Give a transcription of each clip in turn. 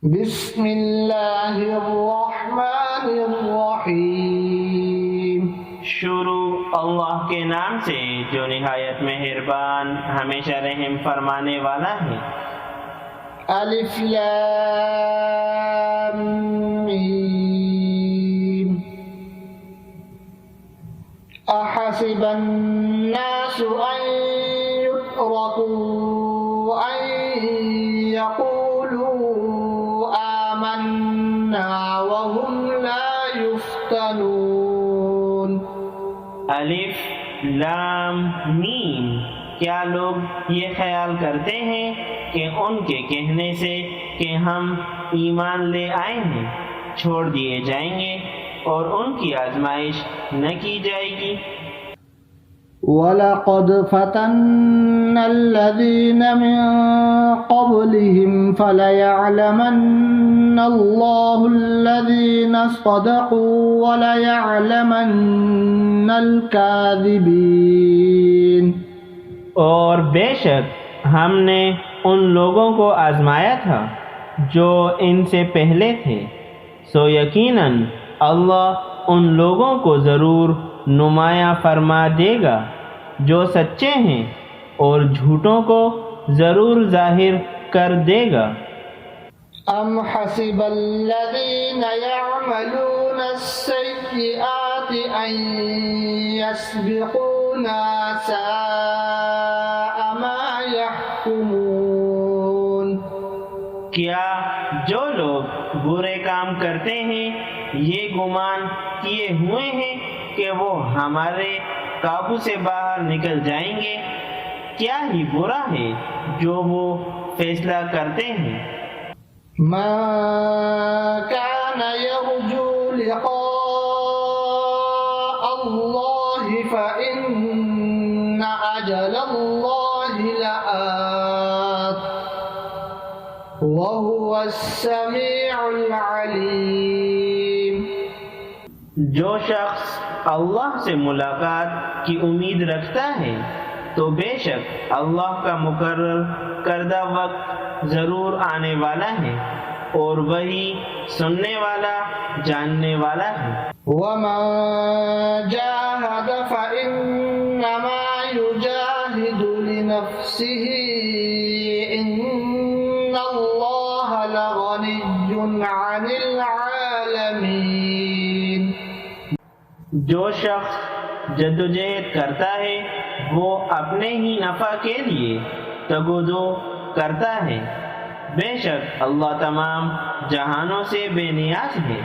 بسم اللہ الرحمن الرحیم۔ شروع اللہ کے نام سے جو نہایت مہربان ہمیشہ رحم فرمانے والا ہے۔ الف لام میم۔ احسب الناس ان يتركوا ان يقولوا آمنا وهم لا يفتنون۔ الف لام میم۔ کیا لوگ یہ خیال کرتے ہیں کہ ان کے کہنے سے کہ ہم ایمان لے آئے ہیں چھوڑ دیے جائیں گے اور ان کی آزمائش نہ کی جائے گی؟ وَلَقَدْ فَتَنَّا الَّذِينَ مِن قَبْلِهِمْ فَلَيَعْلَمَنَّ اللَّهُ الَّذِينَ صَدَقُوا وَلَيَعْلَمَنَّ الْكَاذِبِينَ۔ اور بے شک ہم نے ان لوگوں کو آزمایا تھا جو ان سے پہلے تھے، سو یقیناً اللہ ان لوگوں کو ضرور نمایاں فرما دے گا جو سچے ہیں، اور جھوٹوں کو ضرور ظاہر کر دے گا۔ ام حسب الذین یعملون السیئات ان یسبقونا ساء ما یحکمون۔ کیا جو لوگ برے کام کرتے ہیں یہ گمان کیے ہوئے ہیں کہ وہ ہمارے قابو سے باہر نکل جائیں گے؟ کیا ہی برا ہے جو وہ فیصلہ کرتے ہیں۔ ما كان يرجو لقاء الله فإن أجل الله لآت وهو السميع العليم۔ جو شخص اللہ سے ملاقات کی امید رکھتا ہے تو بے شک اللہ کا مقرر کردہ وقت ضرور آنے والا ہے، اور وہی سننے والا جاننے والا ہے۔ وَمَن جَاهَدَ فَإِنَّمَا يُجَاهِدُ لِنَفْسِهِ إِنَّ اللَّهَ لَغَنِيٌّ عَنِ الْعَالَمِينَ۔ جو شخص جدوجہد کرتا ہے وہ اپنے ہی نفع کے لیے تگودو کرتا ہے، بے شک اللہ تمام جہانوں سے بے نیاز ہے۔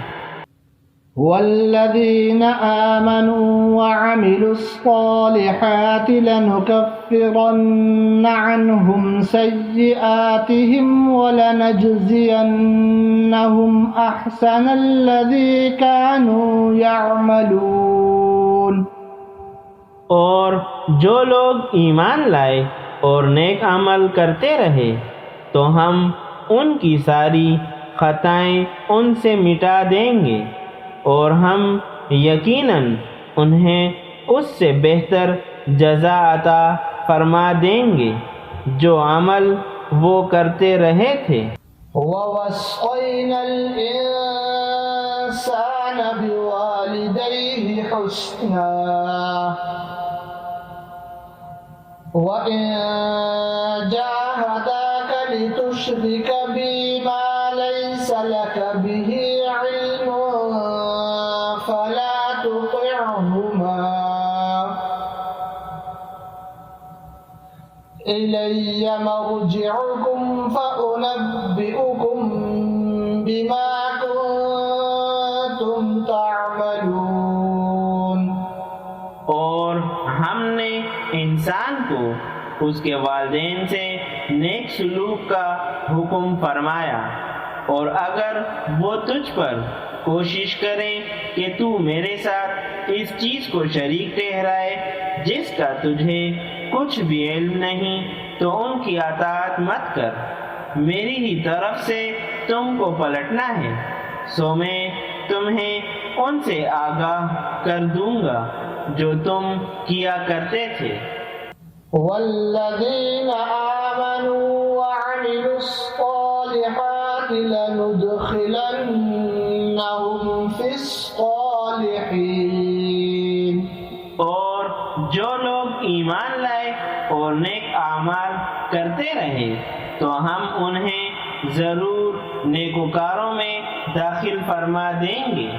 والذین آمنوا وعملوا الصالحات لنكفرن عنهم سیئاتهم ولنجزینهم احسن الذی كانوا يعملون۔ اور جو لوگ ایمان لائے اور نیک عمل کرتے رہے تو ہم ان کی ساری خطائیں ان سے مٹا دیں گے، اور ہم یقیناً انہیں اس سے بہتر جزا عطا فرما دیں گے جو عمل وہ کرتے رہے تھے۔ وَوَصَّيْنَا الْإِنسَانَ بِوَالِدَيْهِ حُسْنًا وَإِن جَاهَدَاكَ لِتُشْرِكَ بِي مَا لَيْسَ لَكَ بِهِ عِلْمٌ فَلَا تُطِعْهُمَا إِلَيَّ مَرْجِعُكُمْ فَأُنَبِّئُكُم بِمَا كُنتُمْ تَعْمَلُونَ۔ اور ہم نے انسان کو اس کے والدین سے نیک سلوک کا حکم فرمایا، اور اگر وہ تجھ پر کوشش کریں کہ تو میرے ساتھ اس چیز کو شریک ٹھہرائے جس کا تجھے کچھ بھی علم نہیں تو ان کی اطاعت مت کر، میری ہی طرف سے تم کو پلٹنا ہے، سو میں تمہیں ان سے آگاہ کر دوں گا جو تم کیا کرتے تھے۔ والذین آمنوا وعملوا الصالحات لندخلنهم في الصالحين. اور جو لوگ ایمان لائے اور نیک اعمال کرتے رہے تو ہم انہیں ضرور نیکوکاروں میں داخل فرما دیں گے.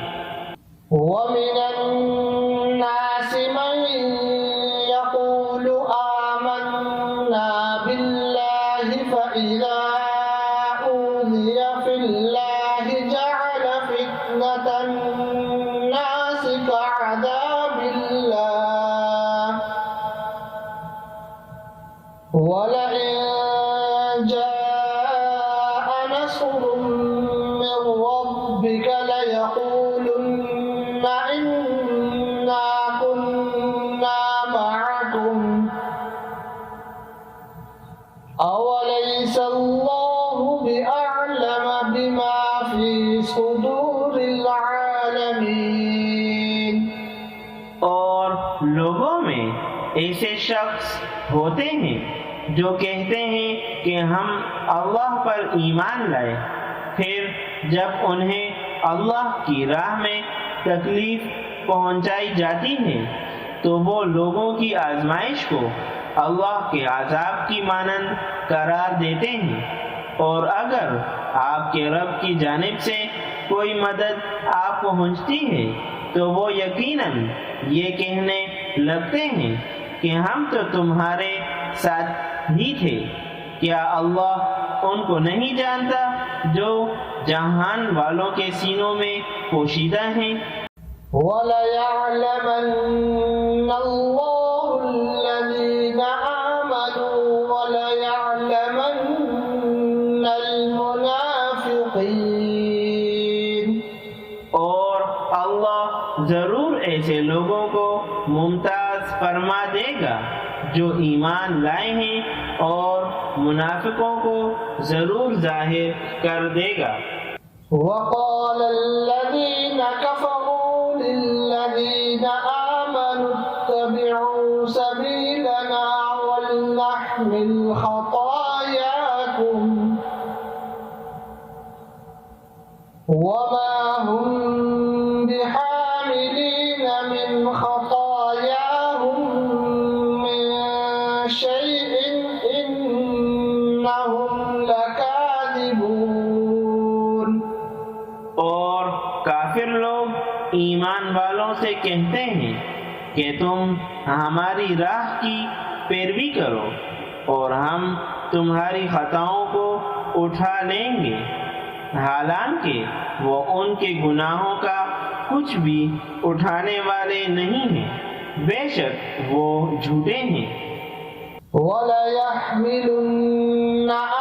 ومن الناس من يقول آمنا بالله فإذا أوذي في الله جعل فتنة الناس كعذاب الله ولئن جاء نصر من ربك ليقولن إنا كنا معكم أوليس الله بأعلم بما في صدور العالمين. اور لوگوں میں ایسے شخص ہوتے ہیں جو کہتے ہیں کہ ہم اللہ پر ایمان لائے، پھر جب انہیں اللہ کی راہ میں تکلیف پہنچائی جاتی ہے تو وہ لوگوں کی آزمائش کو اللہ کے عذاب کی مانند قرار دیتے ہیں، اور اگر آپ کے رب کی جانب سے کوئی مدد آپ پہنچتی ہے تو وہ یقیناً یہ کہنے لگتے ہیں کہ ہم تو تمہارے ساتھ ہی تھے. کیا اللہ ان کو نہیں جانتا جو جہان والوں کے سینوں میں پوشیدہ ہیں؟ وَلَيَعْلَمَنَّ اللَّهُ الَّذِينَ آمَنُوا وَلَيَعْلَمَنَّ الْمُنَافِقِينَ. اور اللہ ضرور ایسے لوگوں کو ممتاز فرما دے گا جو ایمان لائے ہیں، اور منافقوں کو ضرور ظاہر کر دے گا. وَقَالَ الَّذِينَ كَفَرُوا لِلَّذِينَ آمَنُوا اتَّبِعُوا سَبِيلَنَا وَلْنَحْمِلْ خَطَايَاكُمْ وَمَا هُمْ بِحَامِلِينَ مِنْ خَطَايَاهُمْ مِنْ شَيْءٍ إِنَّهُمْ لَكَاذِبُونَ. اور کافر لوگ ایمان والوں سے کہتے ہیں کہ تم ہماری راہ کی پیروی کرو اور ہم تمہاری خطاؤں کو اٹھا لیں گے، حالانکہ وہ ان کے گناہوں کا کچھ بھی اٹھانے والے نہیں ہیں، بے شک وہ جھوٹے ہیں. وَلَيَحْمِلُنَّ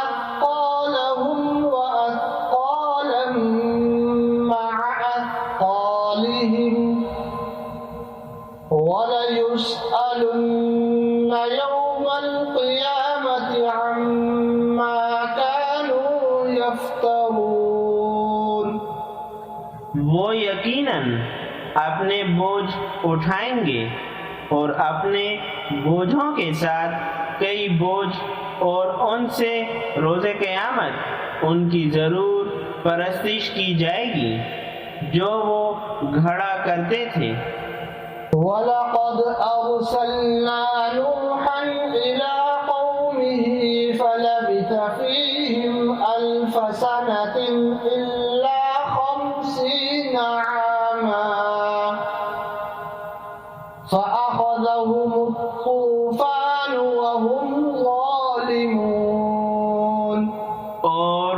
أَثْقَالَهُمْ وَأَثْقَالًا مَعَ أَثْقَالِهِمْ وَلَيُسْأَلُنَّ يَوْمَ الْقِيَامَةِ عَمَّا كَانُوا يَفْتَرُونَ. وہ یقیناً اپنے بوجھ اٹھائیں گے اور اپنے بوجھوں کے ساتھ کئی بوجھ، اور ان سے روز قیامت ان کی ضرور پرستش کی جائے گی جو وہ گھڑا کرتے تھے. وَلَقَدْ أَرْسَلْنَا نُوحًا إِلَىٰ قَوْمِهِ فَلَبِثَ فِيهِمْ أَلْفَ سَنَةٍ إِلَّا 50 عَامًا فَأَخَذَهُمُ الطُّوفَانُ وَهُمْ ظَالِمُونَ. اور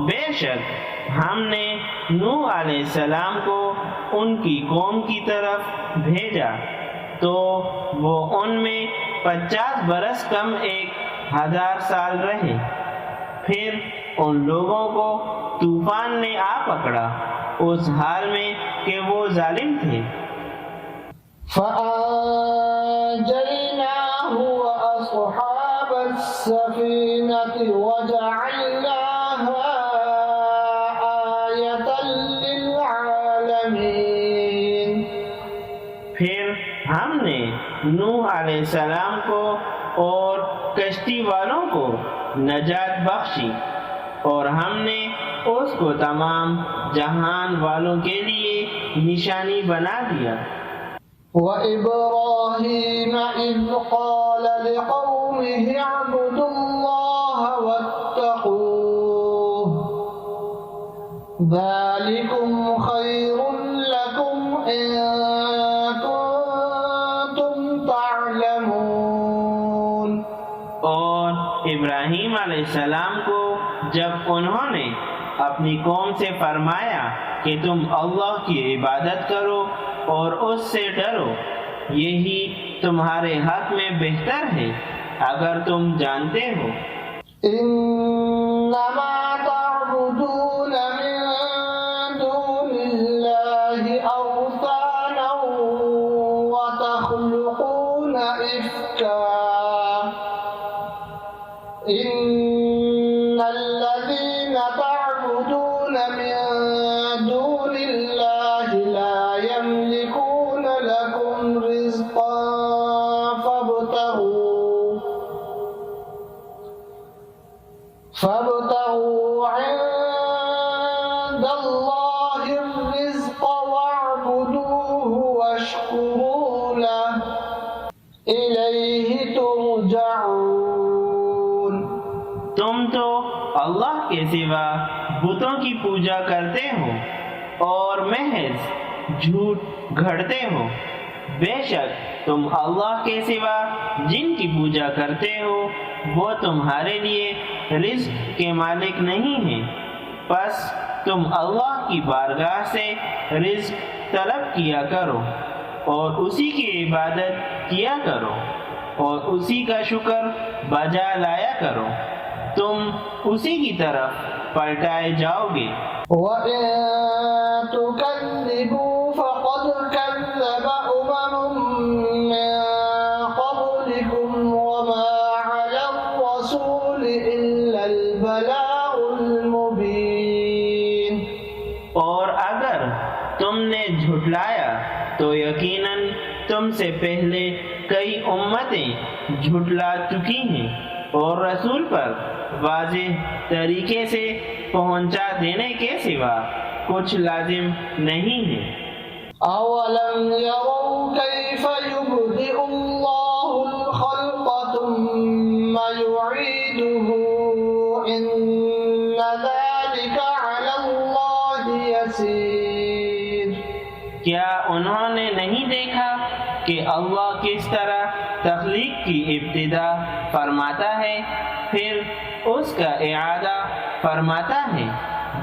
بے شک ہم نے نوح علیہ السلام کو ان کی قوم کی طرف بھیجا تو وہ ان میں 50 برس کم 1000 سال رہے، پھر ان لوگوں کو طوفان نے آ پکڑا اس حال میں کہ وہ ظالم تھے. فَأَنجَيْنَاهُ وَأَصْحَابَ السَّفِينَةِ وَجَعَلْنَاهَا آيَةً لِلْعَالَمِينَ. پھر ہم نے نوح علیہ السلام کو اور کشتی والوں کو نجات بخشی، اور ہم نے اس کو تمام جہان والوں کے لیے نشانی بنا دیا۔ وَإِبْرَاهِيمَ إِذْ قَالَ لِقَوْمِهِ اعْبُدُوا اللَّهَ وَاتَّقُوهُ ذَلِكُمْ خَيْرٌ لَكُمْ إِن كُنتُمْ تَعْلَمُونَ۔ اور ابراہیم علیہ السلام کو جب انہوں نے اپنی قوم سے فرمایا کہ تم اللہ کی عبادت کرو اور اس سے ڈرو، یہی تمہارے حق میں بہتر ہے اگر تم جانتے ہو۔ إنما تعبدون من دون الله أوثانا وتخلقون إفكا إن الذين تعبدون من دون الله لا يملكون لكم رزقا فابتغوا عند الله الرزق واعبدوه واشكروا له إليه ترجعون۔ تم تو اللہ کے سوا بتوں کی پوجا کرتے ہو اور محض جھوٹ گھڑتے ہو، بے شک تم اللہ کے سوا جن کی پوجا کرتے ہو وہ تمہارے لیے رزق کے مالک نہیں ہیں، پس تم اللہ کی بارگاہ سے رزق طلب کیا کرو اور اسی کی عبادت کیا کرو اور اسی کا شکر بجا لایا کرو، تم اسی کی طرف پلٹائے جاؤ گے۔ وَإِن تُكَذِّبُوا فَقَدْ كَذَّبَ أُمَمٌ مِّن قَبْلِكُمْ وَمَا عَلَى الرَّسُولِ إِلَّا الْبَلَاغُ الْمُبِينُ۔ اور اگر تم نے جھٹلایا تو یقیناً تم سے پہلے کئی امتیں جھٹلا چکی ہیں، اور رسول پر واضح طریقے سے پہنچا دینے کے سوا کچھ لازم نہیں ہے۔ أَوَلَمْ يَرَوْا كَيْفَ يُبْدِئُ اللَّهُ الْخَلْقَ ثُمَّ يُعِيدُهُ إِنَّ ذَلِكَ عَلَى اللَّهِ يَسِيرٌ۔ کیا انہوں نے نہیں دیکھا کہ اللہ کس طرح تخلیق کی ابتدا فرماتا ہے پھر اس کا اعادہ فرماتا ہے؟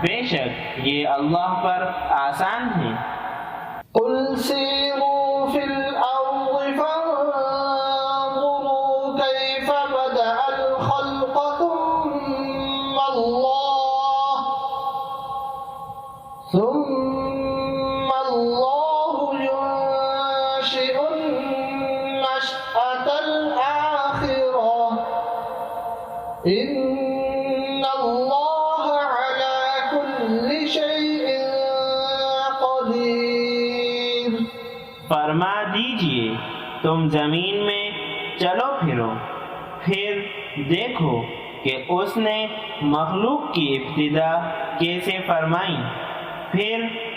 بے شک یہ اللہ پر آسان ہے۔ قُلْ سِيرُوا فِي الْأَرْضِ فَانظُرُوا كَيْفَ بَدَأَ الْخَلْقَ ثُمَّ اللَّهُ يُنشِئُ النَّشْأَةَ الْآخِرَةَ إِنَّ اللَّهَ عَلَى كُلِّ شَيْءٍ قَدِيرٌ۔ فرما دیجئے تم زمین میں چلو پھرو، پھر دیکھو کہ اس نے مخلوق کی ابتدا کیسے فرمائی، پھر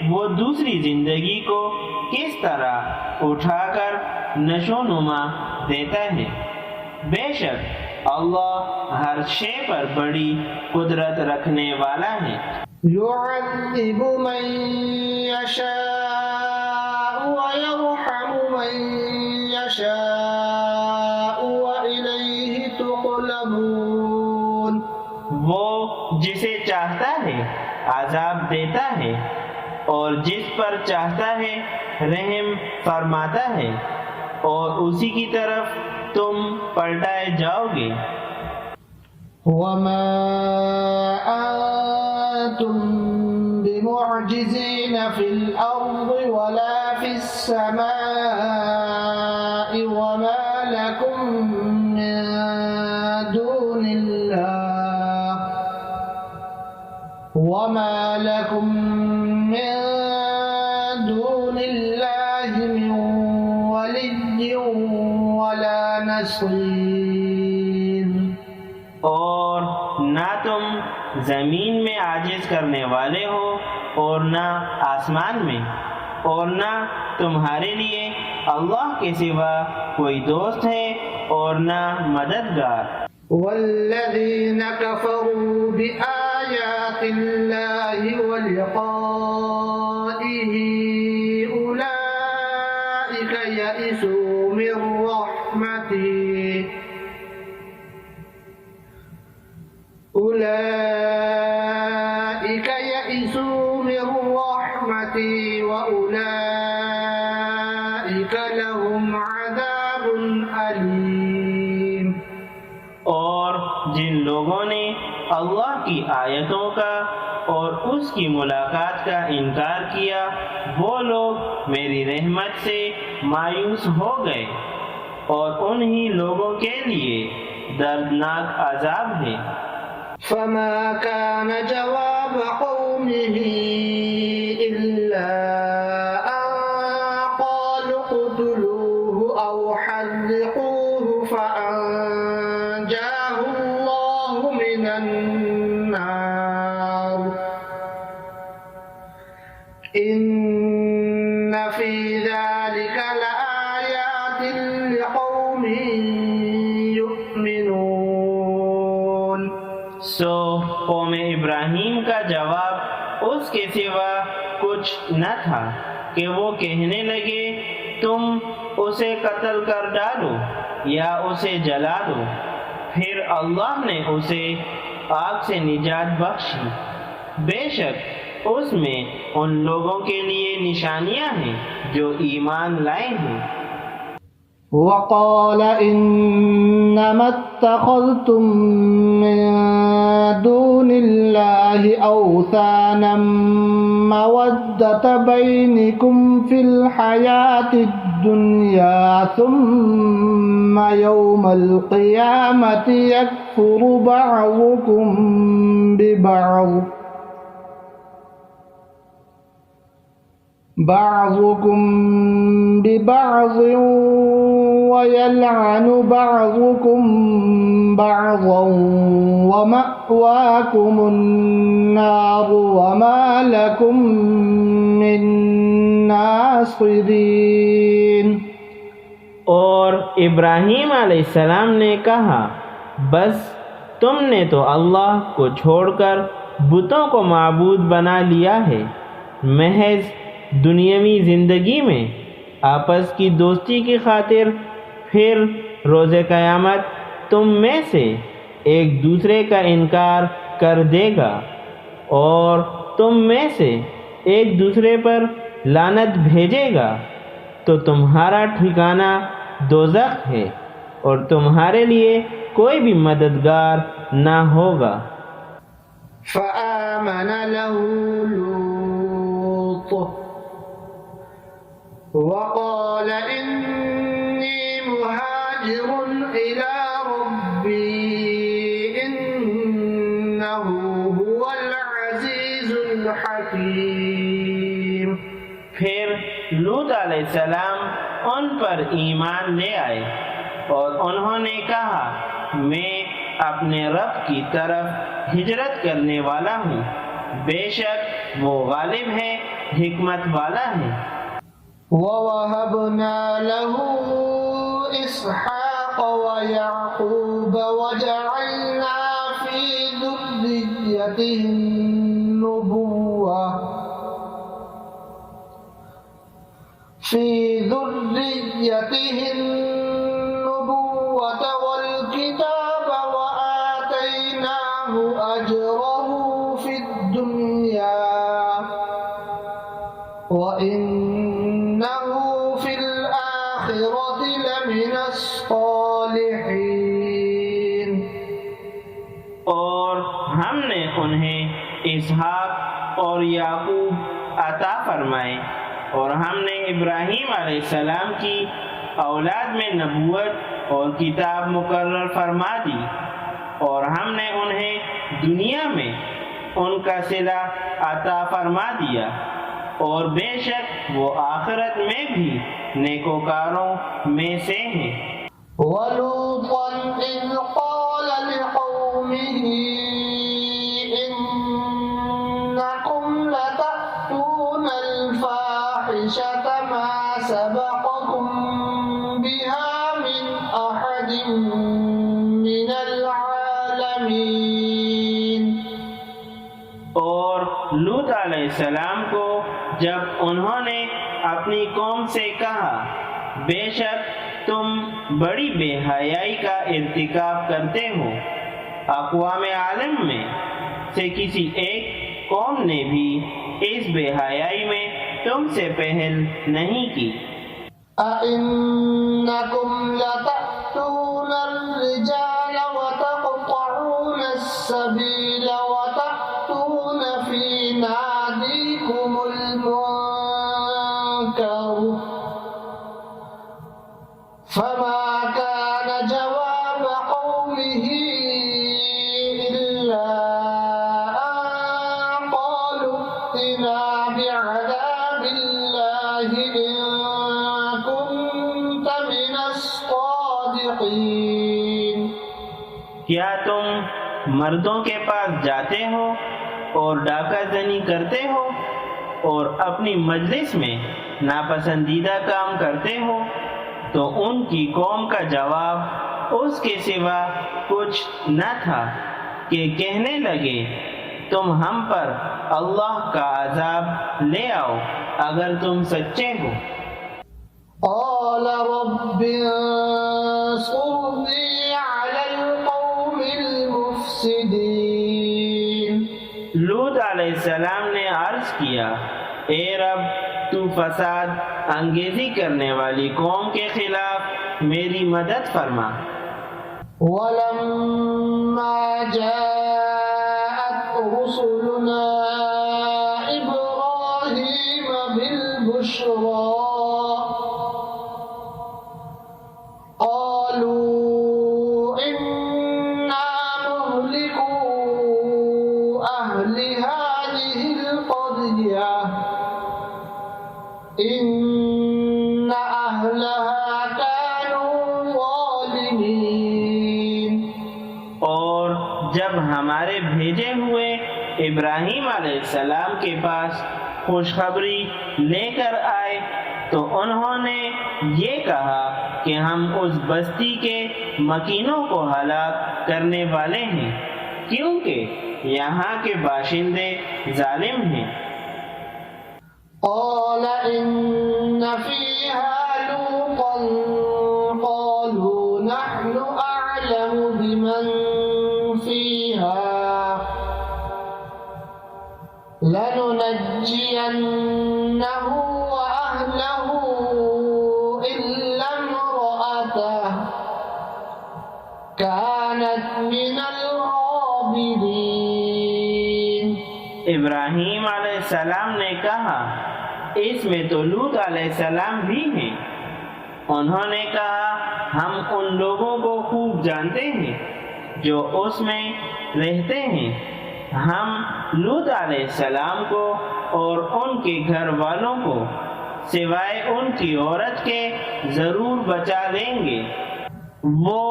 وہ دوسری زندگی کو کس طرح اٹھا کر نشو نما دیتا ہے۔ بے شک اللہ ہر شے پر بڑی قدرت رکھنے والا ہے۔ يعذب من يشاء ويرحم من يشاء وإليه تقلبون۔ وہ جسے چاہتا ہے عذاب دیتا ہے اور جس پر چاہتا ہے رحم فرماتا ہے، اور اسی کی طرف تم پلٹائے جاؤ گے۔ وما أنتم بمعجزين في الأرض ولا في السماء وما لكم من دون الله من ولي ولا نصير۔ اور نہ تم زمین میں عاجز عاجز کرنے والے ہو اور نہ آسمان میں، اور نہ تمہارے لیے اللہ کے سوا کوئی دوست ہے اور نہ مددگار۔ والذین کفروا بآیات اللہ ولقائہ اولئک یئسوا من رحمتی وأولئک لهم عذاب علیم۔ اور جن لوگوں نے اللہ کی آیتوں کا اور اس کی ملاقات کا انکار کیا، وہ لوگ میری رحمت سے مایوس ہو گئے، اور انہی لوگوں کے لیے دردناک عذاب ہے۔ فما كان جواب قومه إلا أن قالوا اقتلوه أو حرقوه فأنجاه الله من النار إن في ذلك لآيات لقوم يؤمنون۔ سو قوم ابراہیم کا جواب اس کے سوا کچھ نہ تھا کہ وہ کہنے لگے تم اسے قتل کر ڈالو یا اسے جلا دو، پھر اللہ نے اسے آگ سے نجات بخشی، بے شک اس میں ان لوگوں کے لیے نشانیاں ہیں جو ایمان لائے ہیں۔ وقال إنما اتخذتم من دون الله أوثانا مودة بينكم في الحياة الدنيا ثم يوم القيامة يكفر بعضكم ببعض ويلعن بعضكم بعضا ومأواكم النار وما لكم من ناصرين۔ اور ابراہیم علیہ السلام نے کہا بس تم نے تو اللہ کو چھوڑ کر بتوں کو معبود بنا لیا ہے، محض دنیاوی زندگی میں آپس کی دوستی کی خاطر، پھر روز قیامت تم میں سے ایک دوسرے کا انکار کر دے گا اور تم میں سے ایک دوسرے پر لعنت بھیجے گا، تو تمہارا ٹھکانہ دوزخ ہے اور تمہارے لیے کوئی بھی مددگار نہ ہوگا۔ فآمن له لوط وقال إني مهاجر إلى ربي إنه هو العزيز الحكيم۔ پھر لوط علیہ السلام ان پر ایمان لے آئے اور انہوں نے کہا میں اپنے رب کی طرف ہجرت کرنے والا ہوں، بے شک وہ غالب ہے، حکمت والا ہے۔ وَوَهَبْنَا لَهُ إِسْحَاقَ وَيَعْقُوبَ وَجَعَلْنَا فِي ذُرِّيَّتِهِ النُّبُوَّةَ وَالْكِتَابَ وَآتَيْنَاهُ أَجْرَهُ فِي الدُّنْيَا وَإِنَّهُ فِي الْآخِرَةِ لَمِنَ الصَّالِحِينَ۔ اور ہم نے انہیں اسحاق اور یعقوب عطا فرمائے، اور ہم نے ابراہیم علیہ السلام کی اولاد میں نبوت اور کتاب مقرر فرما دی، اور ہم نے انہیں دنیا میں ان کا صلہ عطا فرما دیا، اور بے شک وہ آخرت میں بھی نیکوکاروں میں سے ہیں۔ وَلُوطًا إِذْ قَالَ لِقَوْمِهِ إِنِّي اور لوط علیہ السلام کو جب انہوں نے اپنی قوم سے کہا بے شک تم بڑی بے حیائی کا ارتکاب کرتے ہو، اقوام عالم میں سے کسی ایک قوم نے بھی اس بے حیائی میں تم سے پہل نہیں کی۔ أَإِنَّكُمْ لَتَأْتُونَ الرِّجَالَ وَتَقْطَعُونَ السَّبِيلَ وَتَأْتُونَ فِي نَادِيكُمُ الْمُنكَرَ فَمَا كَانَ جَوَابَ قَوْمِهِ إِلَّا أَن قَالُوا ائْتِنَا بِعَذَابِ اللَّهِ إِن كُنتَ مِنَ الصَّادِقِينَ۔ کیا تم مردوں کے پاس جاتے ہو اور ڈاکہ زنی کرتے ہو اور اپنی مجلس میں ناپسندیدہ کام کرتے ہو؟ تو ان کی قوم کا جواب اس کے سوا کچھ نہ تھا کہ کہنے لگے تم ہم پر اللہ کا عذاب لے آؤ اگر تم سچے ہو۔ قال رب انصرني على القوم المفسدين۔ لوط علیہ السلام نے عرض کیا اے رب تو فساد انگیزی کرنے والی قوم کے خلاف میری مدد فرما۔ ولما جاءت رسلنا إبراهيم بالبشرى قالوا إنا مهلكو أهل هذه القرية إن أهلها كانوا ظالمين۔ اور جب ہمارے بھیجے ہوئے ابراہیم علیہ السلام کے پاس خوشخبری لے کر آئے تو انہوں نے یہ کہا کہ ہم اس بستی کے مکینوں کو ہلاک کرنے والے ہیں کیونکہ یہاں کے باشندے ظالم ہیں۔ قال إن فيها لوطا قالوا نحن أعلم بمن فيها لننجينه وأهله إلا امرأته كانت من الغابرين۔ ابراہیم علیہ السلام نے کہا اس میں تو لوط علیہ السلام بھی ہیں۔ انہوں نے کہا ہم ان لوگوں کو خوب جانتے ہیں جو اس میں رہتے ہیں، ہم لوط علیہ السلام کو اور ان کے گھر والوں کو سوائے ان کی عورت کے ضرور بچا لیں گے، وہ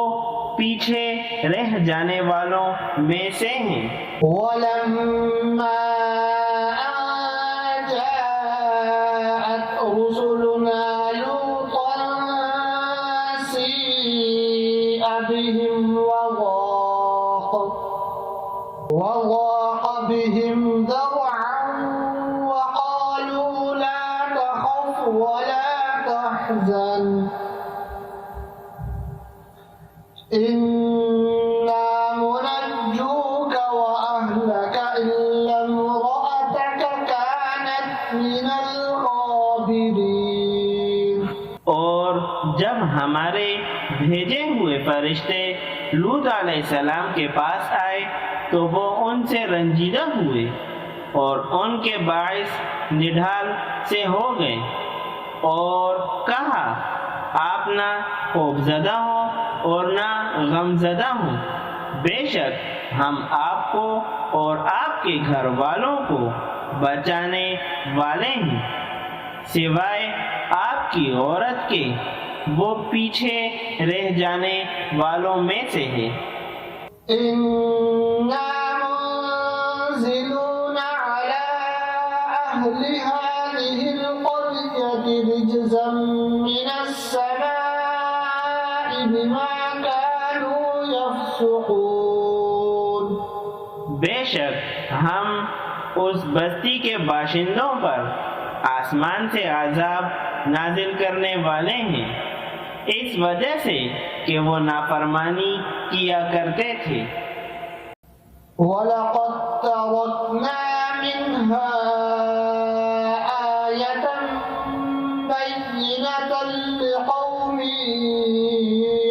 پیچھے رہ جانے والوں میں سے ہیں۔ ولما أن جاءت رسلنا لوطا سيء بهم وضاق بهم ذرعا وقالوا لا تخف ولا تحزن إنا منجوك وأهلك إلا امرأتك كانت من الغابرين۔ اور جب ہمارے بھیجے ہوئے فرشتے لوط علیہ السلام کے پاس آئے تو وہ ان سے رنجیدہ ہوئے اور ان کے باعث نڈھال سے ہو گئے اور کہا آپ نہ خوفزدہ ہو اور نہ غمزدہ ہوں، بے شک ہم آپ کو اور آپ کے گھر والوں کو بچانے والے ہیں، سوائے آپ کی عورت کے وہ پیچھے رہ جانے والوں میں سے ہے۔ إنا منزلون على أهل هذه القرية رجزا من السماء بما كانوا يفسقون۔ بے شک ہم اس بستی کے باشندوں پر آسمان سے عذاب نازل کرنے والے ہیں، اس وجہ سے کہ وہ نافرمانی کیا کرتے تھے۔ وَلَقَدْ تَرَكْنَا مِنْهَا آيَةً بَيِّنَةً لِقَوْمٍ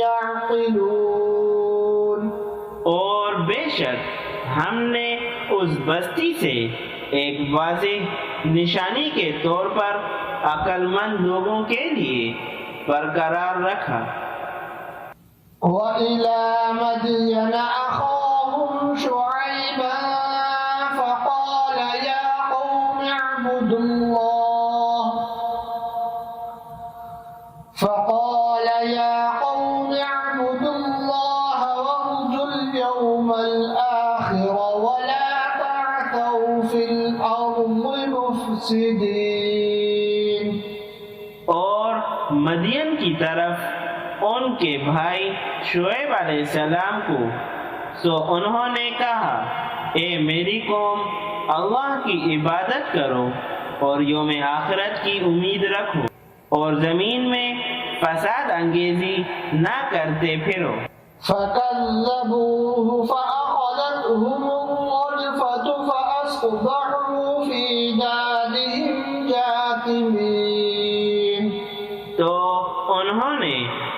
يَعْقِلُونَ، اور بے شک ہم نے اس بستی سے ایک واضح نشانی کے طور پر عقل مند لوگوں کے لیے برقرار رکھا۔ وَإِلَى مَدْيَنَ أَخَاهُمْ شُعَيْبًا فَقَالَ يَا قَوْمِ اعْبُدُوا اللَّهَ وَارْجُوا الْيَوْمَ الْآخِرَ وَلَا تَعْثَوْا فِي الْأَرْضِ مُفْسِدِينَ۔ اور مدین کی طرف ان کے بھائی شعیب علیہ السلام کو، سو انہوں نے کہا، اے میری قوم، اللہ کی عبادت کرو اور یوم آخرت کی امید رکھو اور زمین میں فساد انگیزی نہ کرتے پھرو۔ فَكَذَّبُوهُ فَأَخَذَتْهُمُ الرَّجْفَةُ فَأَصْبَحُوا فِي دَارِهِمْ جَاثِمِينَ۔ تو انہوں نے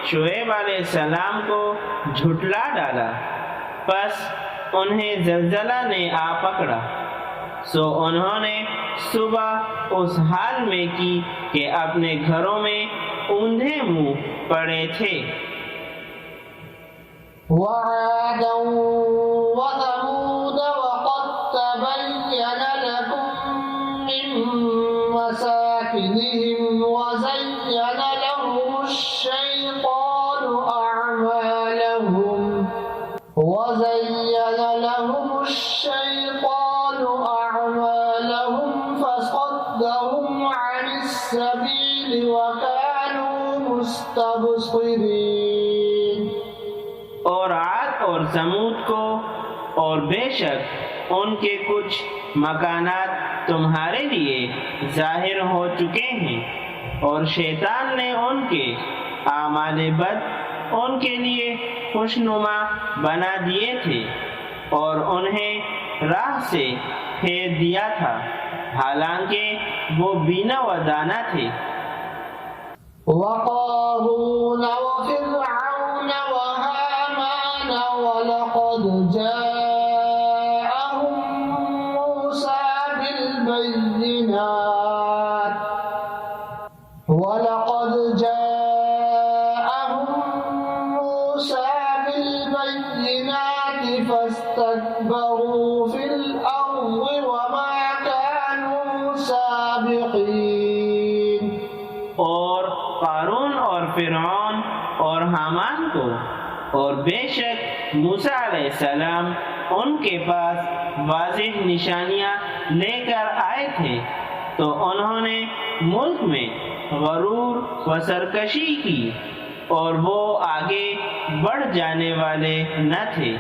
شعیب علیہ السلام کو جھٹلا ڈالا، پس انہیں زلزلہ نے آ پکڑا، سو انہوں نے صبح اس حال میں کی کہ اپنے گھروں میں اوندھے منہ پڑے تھے۔ وَعَادًا وَثَمُودَ وَقَدْ تَبَيَّنَ لَكُم مِّن مَّسَاكِنِهِمْ وَزَيَّنَ لَهُمُ الشَّيْطَانُ أَعْمَالَهُمْ فَصَدَّهُمْ عَنِ السَّبِيلِ وَكَانُوا مُسْتَبْصِرِينَ۔ اور عاد اور سمود کو، اور بے شک ان کے کچھ مکانات تمہارے لیے ظاہر ہو چکے ہیں، اور شیطان نے ان کے اعمال بد ان کے لیے خوشنما بنا دیے تھے اور انہیں راہ سے پھیر دیا تھا، حالانکہ وہ بینا و دانا تھے۔ وَقَارُونَ وَفِرْعَوْنَ وَهَامَانَ وَلَقَدْ جَاءَهُم مُّوسَىٰ بِالْبَيِّنَاتِ فَاسْتَكْبَرُوا فِي الْأَرْضِ وَمَا كَانُوا سَابِقِينَ۔ اور قارون اور فرعون اور حامان کو، اور بے شک موسیٰ علیہ السلام ان کے پاس واضح نشانیاں لے کر آئے تھے، تو انہوں نے ملک میں غرور و سرکشی کی اور وہ آگے بڑھ جانے والے نہ تھے۔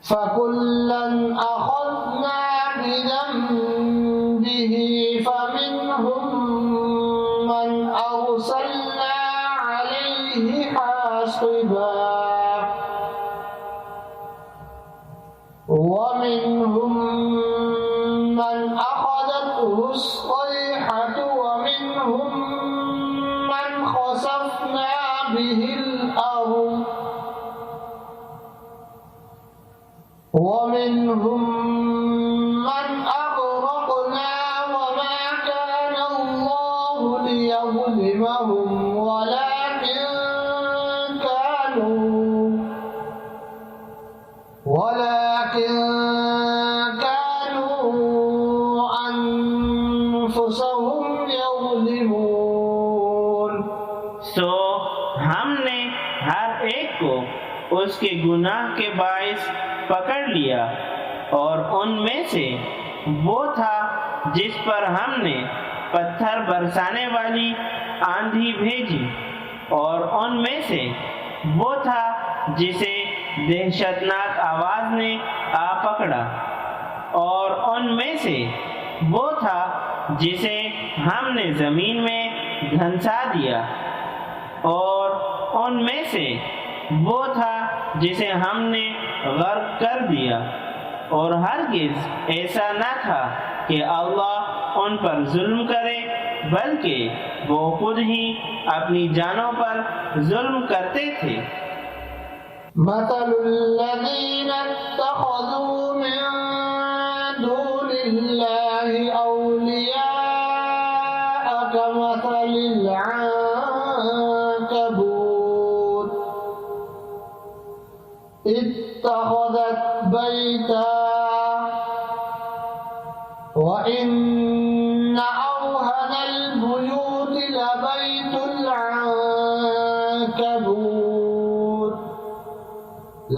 فَكُلًّا أَخَذْنَا بِذَنبِهِ فَمِنْهُم مَّنْ أَرْسَلْنَا عَلَيْهِ حَاصِبًا وَمِنْهُم مَّنْ أَخَذَتْهُ الصَّيْحَةُ وَمِنْهُم مَّنْ خَسَفْنَا بِهِ الْأَرْضَ وَمِنْهُم مَّنْ أَغْرَقْنَا وَمَا كَانَ اللَّهُ لِيَظْلِمَهُمْ وَلَٰكِن كَانُوا أَنفُسَهُمْ يَظْلِمُونَ۔ سو ہم نے ہر ایک کو اس کے گناہ کے باعث پکڑ لیا، اور ان میں سے وہ تھا جس پر ہم نے پتھر برسانے والی آندھی بھیجی، اور ان میں سے وہ تھا جسے دہشتناک آواز نے آ پکڑا۔ اور ان میں سے وہ تھا جسے ہم نے زمین میں دھنسا دیا، اور ان میں سے وہ تھا جسے ہم نے غرق کر دیا، اور ہرگز ایسا نہ تھا کہ اللہ ان پر ظلم کرے، بلکہ وہ خود ہی اپنی جانوں پر ظلم کرتے تھے۔ مثل الذين اتخذوا من دون الله أولياء كمثل العنكبوت اتخذت بيتا وإن أوهن البيوت لبيت العنكبوت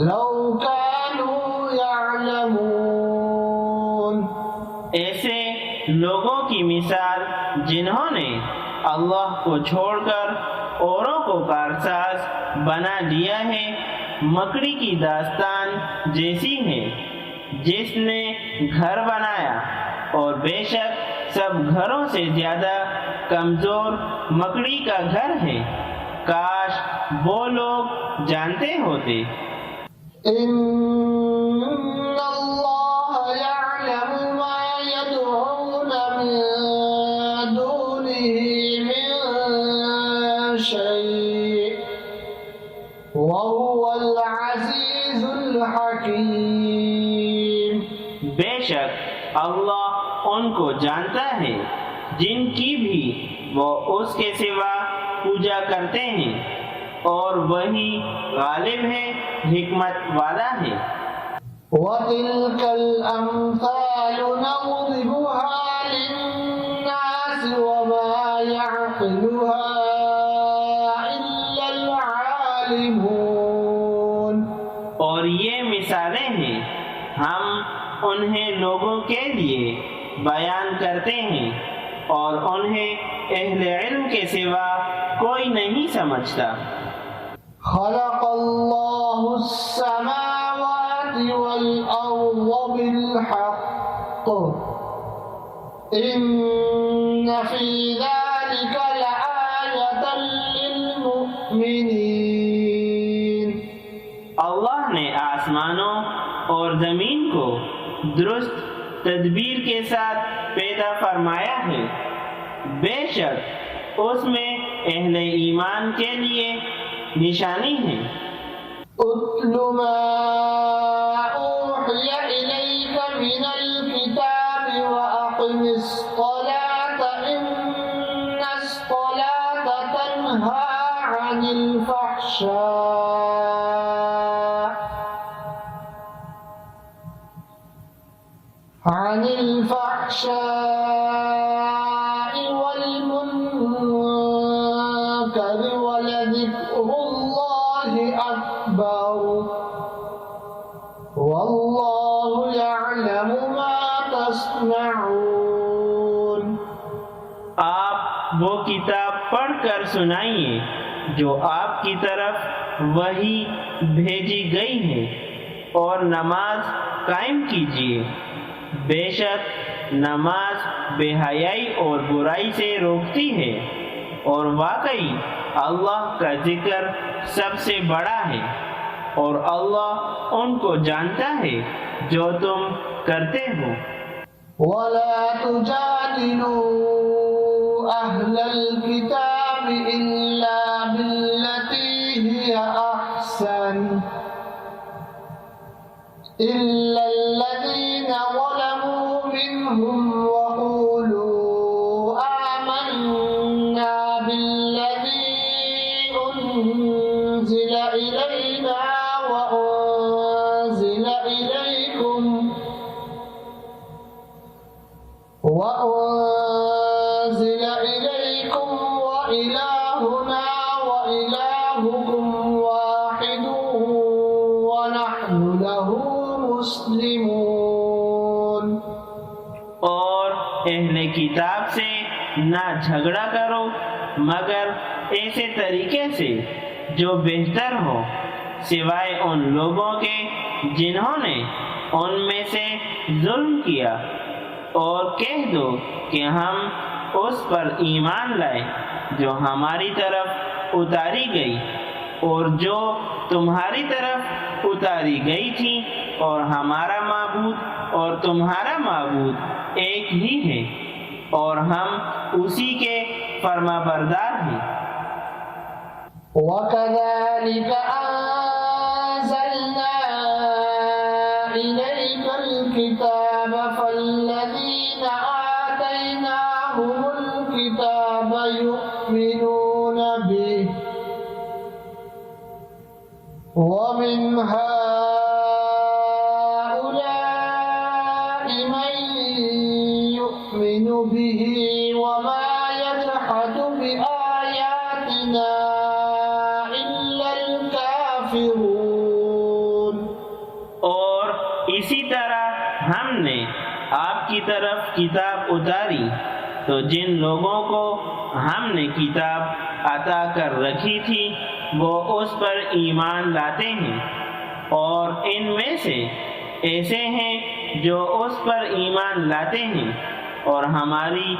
لو كانوا يعلمون۔ ایسے لوگوں کی مثال جنہوں نے اللہ کو چھوڑ کر اوروں کو کارساز بنا لیا ہے، مکڑی کی داستان جیسی ہے جس نے گھر بنایا، اور بے شک سب گھروں سے زیادہ کمزور مکڑی کا گھر ہے۔ کاش وہ لوگ جانتے ہوتے۔ إن الله يعلم ما يدعون من دونه من شيء وهو العزيز الحكيم۔ بے شک اللہ ان کو جانتا ہے جن کی بھی وہ اس کے سوا پوجا کرتے ہیں، اور وہی غالب ہے، حکمت والا ہے۔ وَتِلْكَ الْأَمْثَالُ نَضْرِبُهَا لِلنَّاسِ وَمَا يَعْقِلُهَا إِلَّا الْعَالِمُونَ۔ اور یہ مثالیں ہیں، ہم انہیں لوگوں کے لیے بیان کرتے ہیں، اور انہیں اہل علم کے سوا کوئی نہیں سمجھتا۔ خلق الله السماوات والأرض بالحق إن في ذلك لآية للمؤمنين۔ اللہ نے آسمانوں اور زمین کو درست تدبیر کے ساتھ پیدا فرمایا ہے، بے شک اس میں اہل ایمان کے لیے نشانی ہے۔ اتل ما اوحی الیک من الکتاب واقم الصلاة ان الصلاة تنہی عن الفحشاء والمنكر ولذكر الله أكبر والله يعلم ما تصنعون۔ آپ وہ کتاب پڑھ کر سنائیے جو آپ کی طرف وحی بھیجی گئی ہے، اور نماز قائم کیجیے، بے شک نماز بے حیائی اور برائی سے روکتی ہے، اور واقعی اللہ کا ذکر سب سے بڑا ہے، اور اللہ ان کو جانتا ہے جو تم کرتے ہو۔ ولا تجادلوا أهل الكتاب إلا بالتي هي أحسن إلا الذين ظلموا منهم وقولوا آمنا بالذي أنزل إلينا وأنزل إليكم وإلهنا وإلهكم واحد ونحن له مسلمون۔ اور اہل کتاب سے نہ جھگڑا کرو مگر ایسے طریقے سے جو بہتر ہو، سوائے ان لوگوں کے جنہوں نے ان میں سے ظلم کیا، اور کہہ دو کہ ہم اس پر ایمان لائے جو ہماری طرف اتاری گئی اور جو تمہاری طرف اتاری گئی تھی، اور ہمارا معبود اور تمہارا معبود ایک ہی ہے، اور ہم اسی کے فرما بردار ہیں۔ وَكَذَلِكَ أَنزَلْنَا إِلَيْكَ الْكِتَابَ فَالَّذِينَ آتَيْنَاهُمُ الْكِتَابَ يُؤْمِنُونَ بِهِ وَمِنْ هَؤُلَاءِ مَنْ يُؤْمِنُ بِهِ وَمَا يَجْحَدُ بِآيَاتِنَا إِلَّا الْكَافِرُونَ۔ اور اسی طرح ہم نے آپ کی طرف کتاب اتاری تو جن لوگوں کو ہم نے کتاب عطا کر رکھی تھی وہ اس پر ایمان لاتے ہیں، اور ان میں سے ایسے ہیں جو اس پر ایمان لاتے ہیں، اور ہماری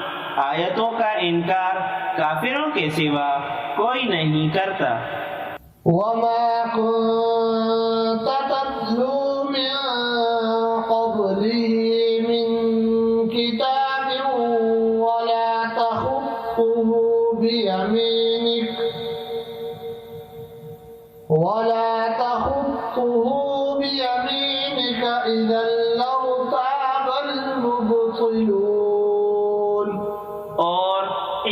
آیتوں کا انکار کافروں کے سوا کوئی نہیں کرتا۔ وَمَا كُنْتَ تَتْلُو مِنْ قَبْلِهِ مِنْ كِتَابٍ وَلَا تَخُطُّهُ بِيَمِينِكَ إِذًا لَارْتَابَ الْمُبْطِلُونَ۔ اور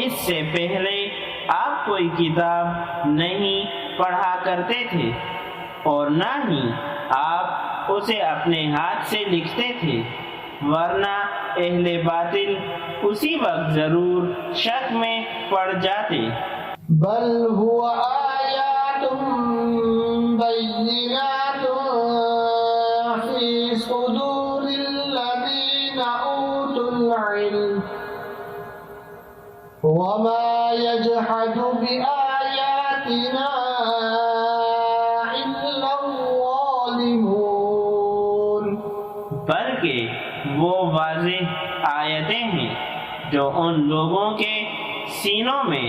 اس سے پہلے آپ کوئی کتاب نہیں پڑھا کرتے تھے، اور نہ ہی آپ اسے اپنے ہاتھ سے لکھتے تھے، ورنہ اہل باطل اسی وقت ضرور شک میں پڑ جاتے۔ بل هو آیات بینات فی صدور الذین اوتوا العلم وما یجحد بآیاتنا الا الظالمون۔ بلکہ وہ واضح آیتیں ہیں جو ان لوگوں کے سینوں میں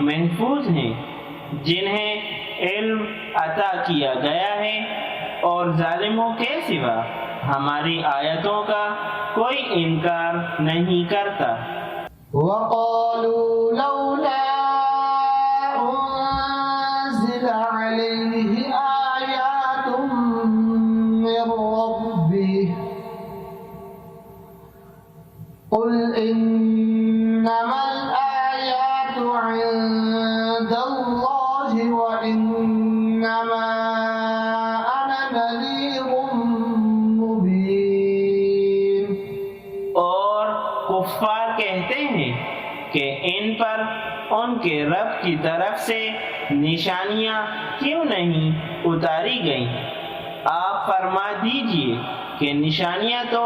محفوظ ہیں جنہیں علم عطا کیا گیا ہے، اور ظالموں کے سوا ہماری آیتوں کا کوئی انکار نہیں کرتا۔ وَقَالُوا لَوْلَا أُنزِلَ عَلَيْهِ آيَاتٌ مِّن رَّبِّهِ قُلْ إِنَّمَا الْآيَاتُ عِندَ اللَّهِ وَإِنَّمَا أَنَا نَذِيرٌ مُّبِينٌ۔ اور کفار کہتے ہیں کہ ان پر ان کے رب کی طرف سے نشانیاں کیوں نہیں اتاری گئیں؟ آپ فرما دیجئے کہ نشانیاں تو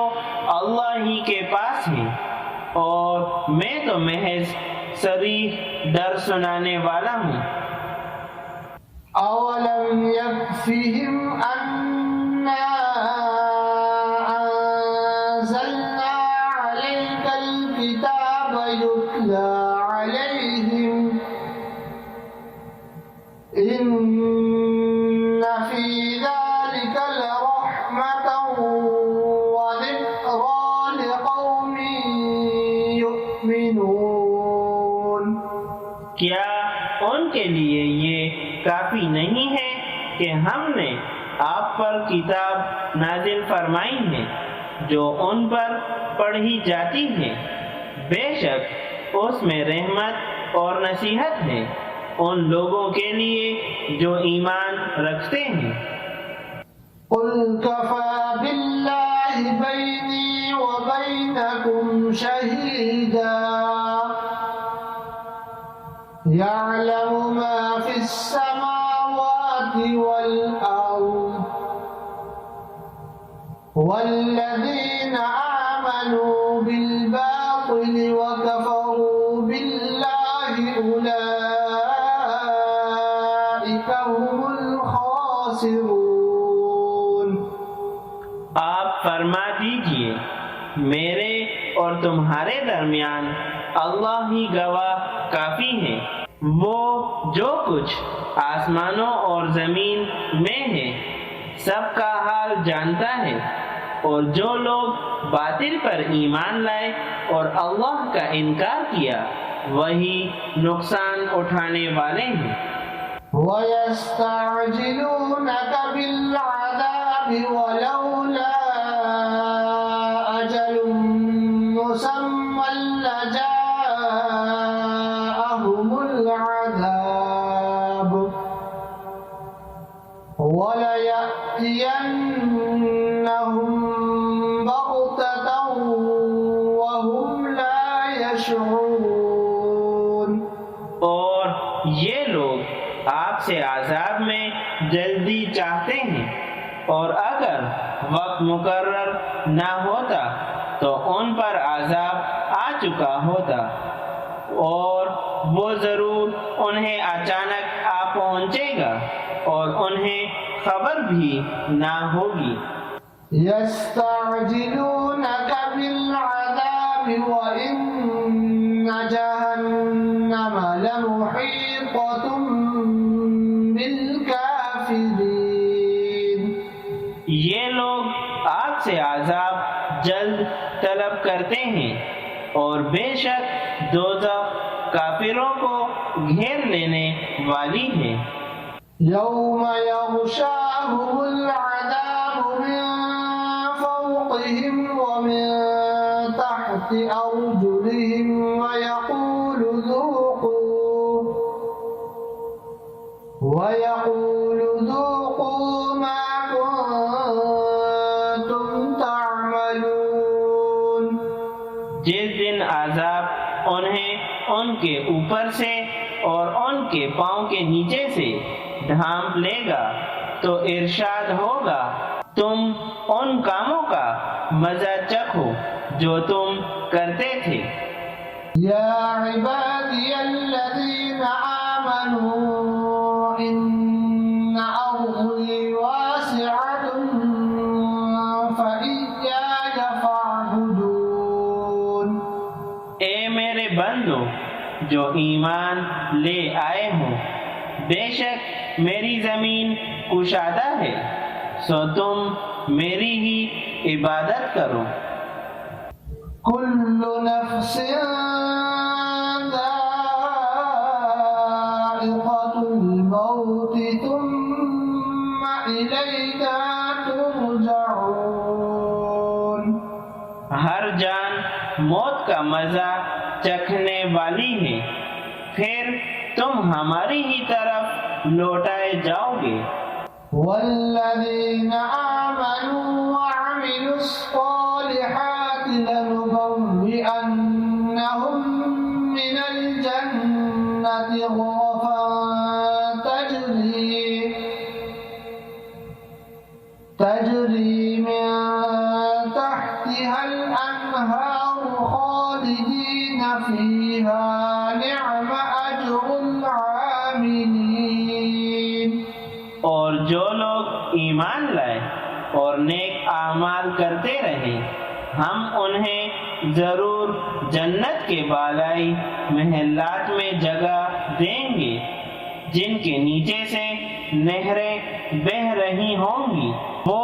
اللہ ہی کے پاس ہیں، اور میں تو محض صریح ڈر سنانے والا ہوں۔ أَوَلَمْ يَكْفِهِمْ أَنَّا أَنزَلْنَا عَلَيْكَ الْكِتَابَ يُتْلَى عَلَيْهِمْ إِنَّ فِي ذَلِكَ لَرَحْمَةً وَذِكْرَى لِقَوْمٍ يُؤْمِنُونَ۔ کیا ان کے لیے یہ کافی نہیں ہے کہ ہم نے آپ پر کتاب نازل فرمائی ہے جو ان پر پڑھی جاتی ہے؟ بے شک اس میں رحمت اور نصیحت ہے ان لوگوں کے لیے جو ایمان رکھتے ہیں۔ قُلْ كَفَى بِاللَّهِ بَيْنِي وَبَيْنَكُمْ شَهِيدًا يَعْلَمُ مَا فِي السَّمَاوَاتِ وَالْأَرْضِ وَالَّذِينَ آمَنُوا بِالْبَاطِلِ وَكَفَرُوا بِاللَّهِ أُولَئِكَ هُمُ الْخَاسِرُونَ۔ آپ فرما دیجئے میرے اور تمہارے درمیان اللہ ہی گواہ کافی ہے۔ وہ جو کچھ آسمانوں اور زمین میں ہے سب کا حال جانتا ہے، اور جو لوگ باطل پر ایمان لائے اور اللہ کا انکار کیا وہی نقصان اٹھانے والے ہیں۔ وَيَسْتَعْجِلُونَكَ بِالْعَذَابِ وَلَوْلَا أَجَلٌ مُّسَمًّى لَّجَاءَهُمُ الْعَذَابُ وَلَيَأْتِيَنَّهُم بَغْتَةً وَهُمْ لَا يَشْعُرُونَ۔ اور یہ لوگ آپ سے عذاب میں جلدی چاہتے ہیں، اور اگر وقت مقرر نہ ہوتا تو ان پر عذاب آ چکا ہوتا، اور وہ ضرور انہیں اچانک آ پہنچے گا اور انہیں خبر بھی نہ ہوگی۔ يَسْتَعْجِلُونَكَ بِالْعَذَابِ وَإِنَّ جَهَنَّمَ لَمُحِيطَةٌ بِالْكَافِرِينَ۔ یہ لوگ آپ سے عذاب جلد طلب کرتے ہیں، اور بے شک دوزخ کافروں کو گھیر لینے والی ہے۔ يَوْمَ يَغْشَاهُمُ الْعَذَابُ مِنْ فَوْقِهِمْ وَمِنْ تَحْتِ أَرْجُلِهِمْ وَيَقُولُ ذُوقُوا مَا كُنتُمْ تَعْمَلُونَ۔ جس دن عذاب انہیں ان کے اوپر سے اور ان کے پاؤں کے نیچے سے ڈھانپ لے گا تو ارشاد ہوگا تم ان کاموں کا مزہ چکھو جو تم کرتے تھے۔ يَا عِبَادِيَ الَّذِينَ آمَنُوا إِنَّ أَرْضِي وَاسِعَةٌ فَإِيَّايَ فَاعْبُدُونِ۔ اے میرے بندو جو ایمان لے آئے ہو، بے شک میری زمین کشادہ ہے، سو تم میری ہی عبادت کرو۔ كُلُّ نَفْسٍ ذَائِقَةُ الْمَوْتِ ثُمَّ إِلَيْنَا تُرْجَعُونَ۔ ہر جان موت کا مزہ چکھنے والی ہے، پھر تم ہماری ہی طرف لوٹائے جاؤ گے۔ وَالَّذِينَ آمَنُوا وَعَمِلُوا الصَّالِحَاتِ لَنُبَوِّئَنَّهُم مِّنَ الْجَنَّةِ غُرَفًا تَجْرِي مِن تَحْتِهَا الْأَنْهَارُ خَالِدِينَ فِيهَا نِعْمَ أَجْرُ الْعَامِلِينَ۔ اور جو لوگ ایمان لائے اور نیک اعمال کرتے رہے ہم انہیں ضرور جنت کے بالائی محلات میں جگہ دیں گے جن کے نیچے سے نہریں بہہ رہی ہوں گی، وہ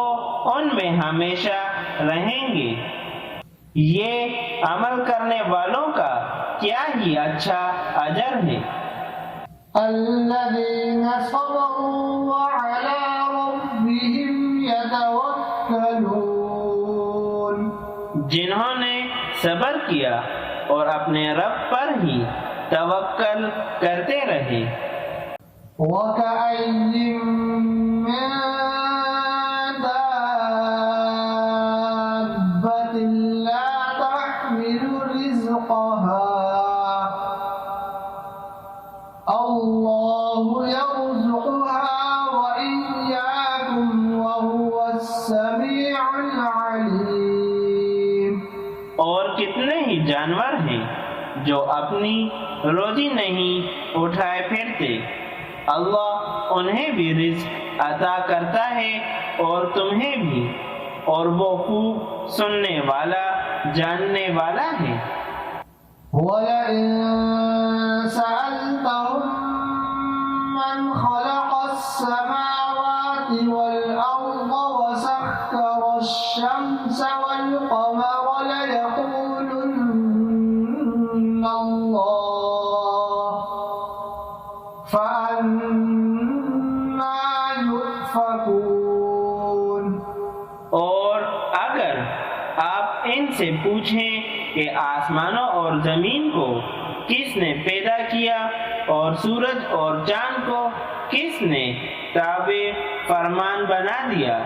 ان میں ہمیشہ رہیں گے۔ یہ عمل کرنے والوں کا کیا ہی اچھا اجر ہے۔ الَّذِينَ صَبَرُوا وَعَلَى رَبِّهِمْ يَتَوَكَّلُونَ۔ جنہوں نے صبر کیا اور اپنے رب پر ہی توکل کرتے رہے۔ وَكَأَيِّن مِّن دَابَّةٍ لَّا تَحْمِلُ رِزْقَهَا اللَّهُ يَرْزُقُهَا وَإِيَّاكُمْ وَهُوَ السَّمِيعُ الْعَلِيمُ۔ اور کتنے ہی جانور ہیں جو اپنی روزی نہیں اٹھائے پھرتے، اللہ انہیں بھی رزق عطا کرتا ہے اور تمہیں بھی، اور وہ خوب سننے والا جاننے والا ہے۔ وَلَئِن سَأَلْتَهُم مَّنْ خَلَقَ السَّمَاوَاتِ وَالْأَرْضَ وَسَخَّرَ الشَّمْسَ وَالْقَمَرَ لَيَقُولُنَّ اللَّهُ فَأَنَّىٰ يُؤْفَكُونَ۔ اور اگر آپ ان سے پوچھیں کہ آسمانوں اور زمین کو کس نے پیدا کیا اور سورج اور چاند کو کس نے تابع فرمان بنا دیا،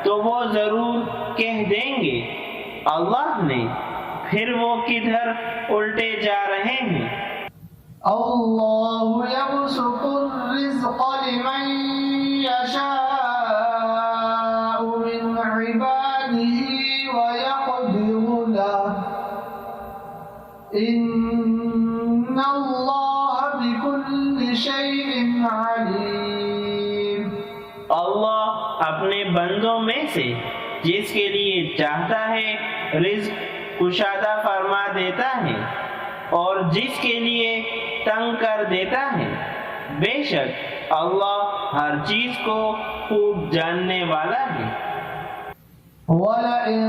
تو وہ ضرور کہہ دیں گے اللہ نے، پھر وہ کدھر الٹے جا رہے ہیں۔ اللہ یبسط الرزق لمن یشاء من عباده ویقدر له ان اللہ بكل شیء علیم۔ اللہ اپنے بندوں میں سے جس کے لیے چاہتا ہے رزق کشادہ فرما دیتا ہے اور جس کے لیے تنگ کر دیتا ہے، بے شک اللہ ہر چیز کو خوب جاننے والا ہے۔ وَلَئِن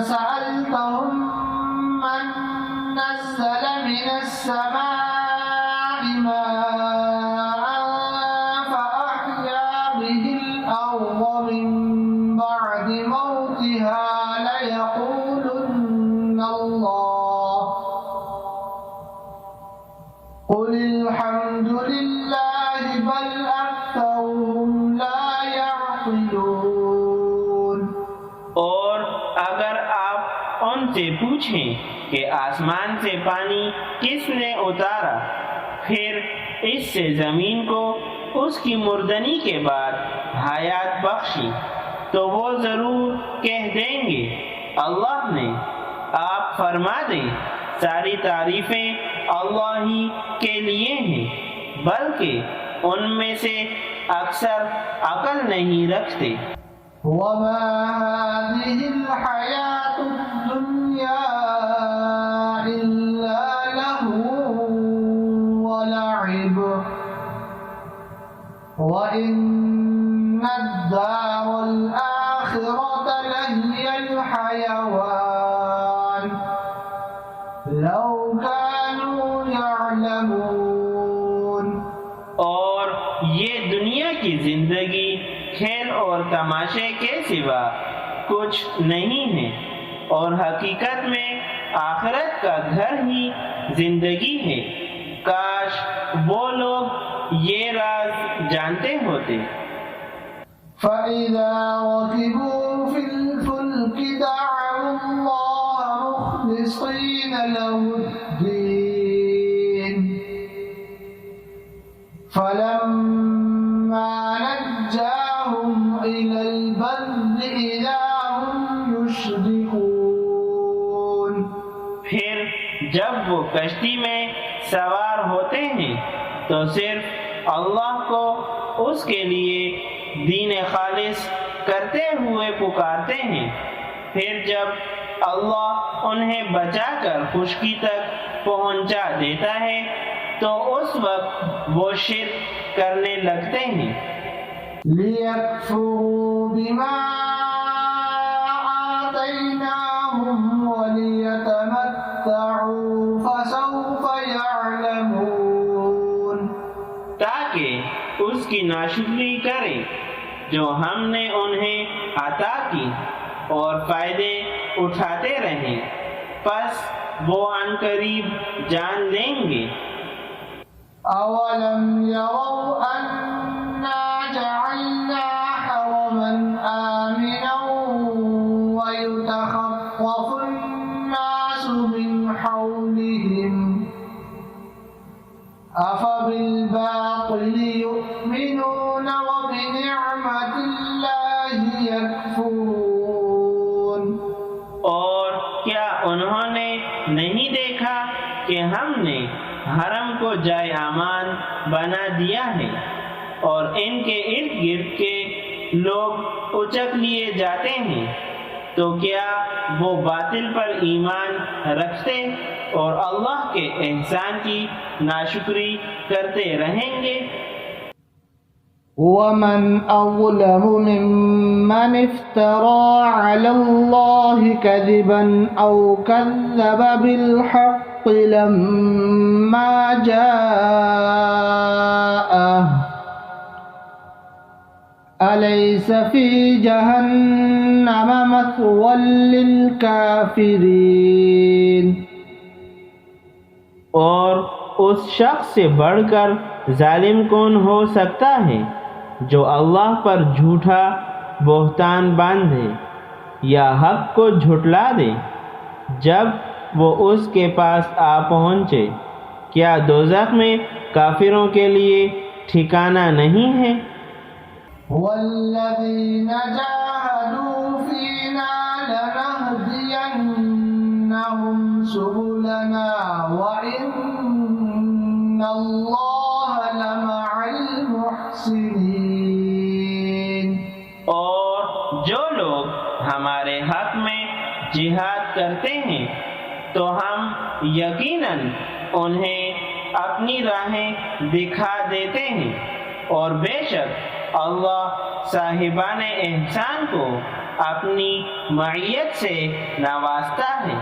سَأَلْتَهُم مَّن نَّزَّلَ مِنَ السَّمَاءِ مَاءً فَأَحْيَا بِهِ الْأَرْضَ مِن بَعْدِ مَوْتِهَا لَيَقُولُنَّ اللَّهُ قُلِ الْحَمْدُ لِلَّهِ بَلْ أَكْثَرُهُمْ لَا يَعْقِلُونَ۔ اور اگر آپ ان سے پوچھیں کہ آسمان سے پانی کس نے اتارا، پھر اس سے زمین کو اس کی مردنی کے بعد حیات بخشی، تو وہ ضرور کہہ دیں گے اللہ نے۔ آپ فرما دیں ساری تعریفیں اللہ ہی کے لیے ہیں، بلکہ ان میں سے اکثر عقل نہیں رکھتے۔ وَمَا هَٰذِهِ الْحَيَاةُ الدُّنْيَا إِلَّا لَهْوٌ وَلَعِبٌ وَإِنَّ الدَّارَ الْآخِرَةَ لَهِيَ الْحَيَوَانُ لَوْ كَانُوا يَعْلَمُونَ۔ اور یہ دنیا کی زندگی کھیل اور تماشے کے سوا کچھ نہیں ہے، اور حقیقت میں آخرت کا گھر ہی زندگی ہے، کاش وہ لوگ یہ راز جانتے ہوتے۔ فَإِذَا رَكِبُوا فِي الْفُلْكِ دَعَوُا اللَّهَ مُخْلِصِينَ لَهُ الدِّينَ فَلَمَّا نَجَّاهُمْ إِلَى الْبَرِّ إِذَا هُمْ يُشْرِكُونَ۔ پھر جب وہ کشتی میں سوار ہوتے ہیں تو صرف اللہ کو اس کے لیے دین خالص کرتے ہوئے پکارتے ہیں، پھر جب اللہ انہیں بچا کر خشکی تک پہنچا دیتا ہے تو اس وقت وہ شرک کرنے لگتے ہیں۔ لِيَكْفُرُوا بِمَا آتَيْنَاهُمْ وَلِيَتَمَتَّعُوا فَسَوْفَ يَعْلَمُونَ۔ تاکہ اس کی ناشکری کریں جو ہم نے انہیں عطا کی اور فائدے اٹھاتے رہیں، پس وہ عنقریب جان لیں گے۔ أَوَلَمْ يَرَوْا أَنَّا جَعَلْنَا حَرَمًا آمِنًا وَيُتَخَطَّفُ النَّاسُ مِنْ حَوْلِهِمْ أَفَبِالْبَاطِلِ يُؤْمِنُونَ وَبِنِعْمَةِ اللَّهِ يَكْفُرُونَ۔ اور کیا انہوں نے نہیں دیکھا کہ ہم نے حرم کو جائے امان بنا دیا ہے اور ان کے ارد گرد کے لوگ اچک لیے جاتے ہیں تو کیا وہ باطل پر ایمان رکھتے اور اللہ کے احسان کی ناشکری کرتے رہیں گے؟ ومن أظلم ممن افترى على الله كذبا أو كذب بالحق لما جاءه أليس في جهنم مثوى للكافرين؟ اور اس شخص سے بڑھ کر ظالم کون ہو سکتا ہے جو اللہ پر جھوٹا بہتان باندھے یا حق کو جھٹلا دے جب وہ اس کے پاس آ پہنچے؟ کیا دوزخ میں کافروں کے لیے ٹھکانہ نہیں ہے؟ والذین جاہدوا فینا لنہدینہم سبلنا وإن اللہ لمع المحسنین۔ اور جو لوگ ہمارے حق میں جہاد کرتے ہیں تو ہم یقیناً انہیں اپنی راہیں دکھا دیتے ہیں، اور بے شک اللہ صاحبان احسان کو اپنی معیت سے نوازتا ہے۔